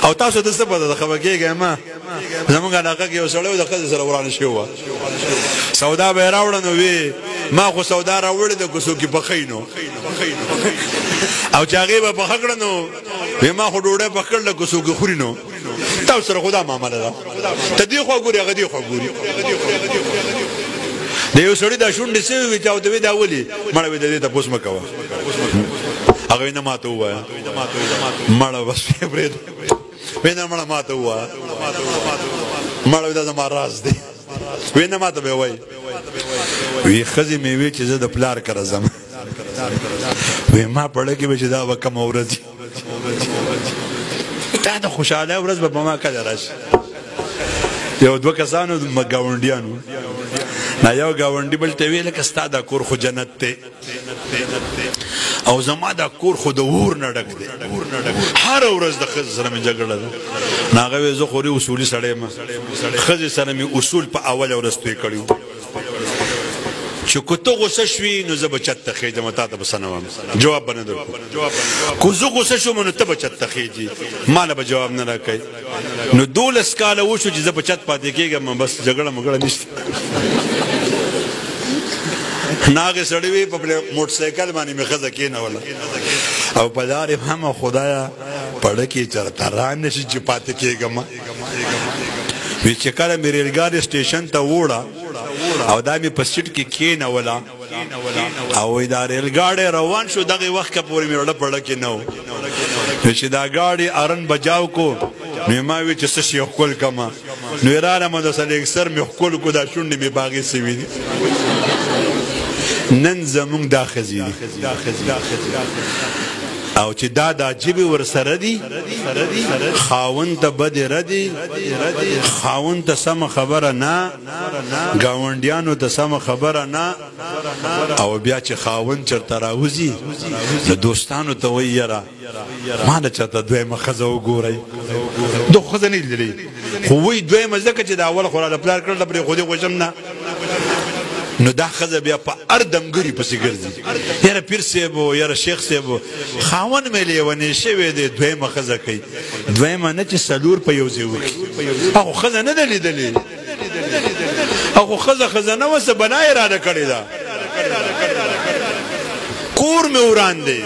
او تاسو د څه په د خبر کېږئ ما زمونږ علاقه کې یو سړی و د ښځې سره ورانه شوې وه سودا به یې راوړه نو وی ما خو سودا راوړې ده که څوک یې پخوي نو او چې هغې به پخه کړه نو وی ما خو ډوډۍ پخ کړله که څوک یې خوري نو تاسو سره خو دا معامله ده ته دې خوا ګوري هغه دې خوا ګوري د یو سړي دا شونډې سوي وي چې او ته وی دا ولي مړه وی د دې تپوس مه کوه هغه وی نه ما ته ووایه مړه بس پرېږده وی نه مړه ما ته ووایه مړه وی دا زما راز دی وی نه ما ته به یې وایي وی ښځې مې وی چې زه د پلار کره ځم وی ما پړه کې به چې دا به کمه ورځ وي دا د خوشحالۍ ورځ به په ما کله راشي یو دوه کسانو ګاونډیانو نا یو ګاونډي بل ته وی لکه ستا دا کور خو جنت دی او زما دا کور خو د اور نه ډک دی هره ورځ د ښځې سره مې جګړه ده نو هغه وی زه خوري اصولي سړی یم ښځې سره مې اصول په اوله ورځ توی کړي وو چې که ته غوسه شوي نو زه به چت ته خېږم تا ته به څه نه وایم جواب به نه درکړم که زه غوسه شوم نو ته به چت ته خېږي ما نه به جواب نه راکوي نو 12 کاله وشو چې زه په چت پاتې کېږم بس جګړه مګړه نشته ناغه سړی وی په موټر سایکل باندې مې ښځه کېنوله او په لارې هم خدایه پړه کې چرته را نشي چې پاتې کېږم وی چې کله مې ریلګاډي سټیشن ته ووړه او دا مې په سیټ کې کېنوله او دا ریلګاډی روان شو دغه وخت که پورې مې وړه پړه کې نه و نو چې دا ګاډي ارن بجاو کو نو ما وی چې څه شي ښکل کړمه نو یې رالمه د سلیکسر مې ښکل کو دا شونډې مې باغې سوي دي نن زمونږ دا ښځې دي او چې دا د ژبې ورسره دي خاوند ته بدې ردي خاوند ته سمه خبره نه ګاونډیانو ته سمه خبره نه او بیا چې خاوند چېرته راوځي د دوستانو ته وایي یاره ما نه چېرته دویمه ښځه وګورئ دو ښځه نه لیدلې خو وایي دویمه ځکه چې د اول خو راله پلار کړله پرېښودې غوږم نه نو دا ښځه بیا په هر دمګري پسې ګرځي یاره پیر صاحب و یاره شیخ صاحب و خاوند مې لیونی شوی دی دویمه ښځه کوي دویمه نه چې څلور په یو ځای وکړي هغو ښځه نه ده لیدلې هغو ښځه نه وه څه بنا یې راله کړې ده کور مې وران دی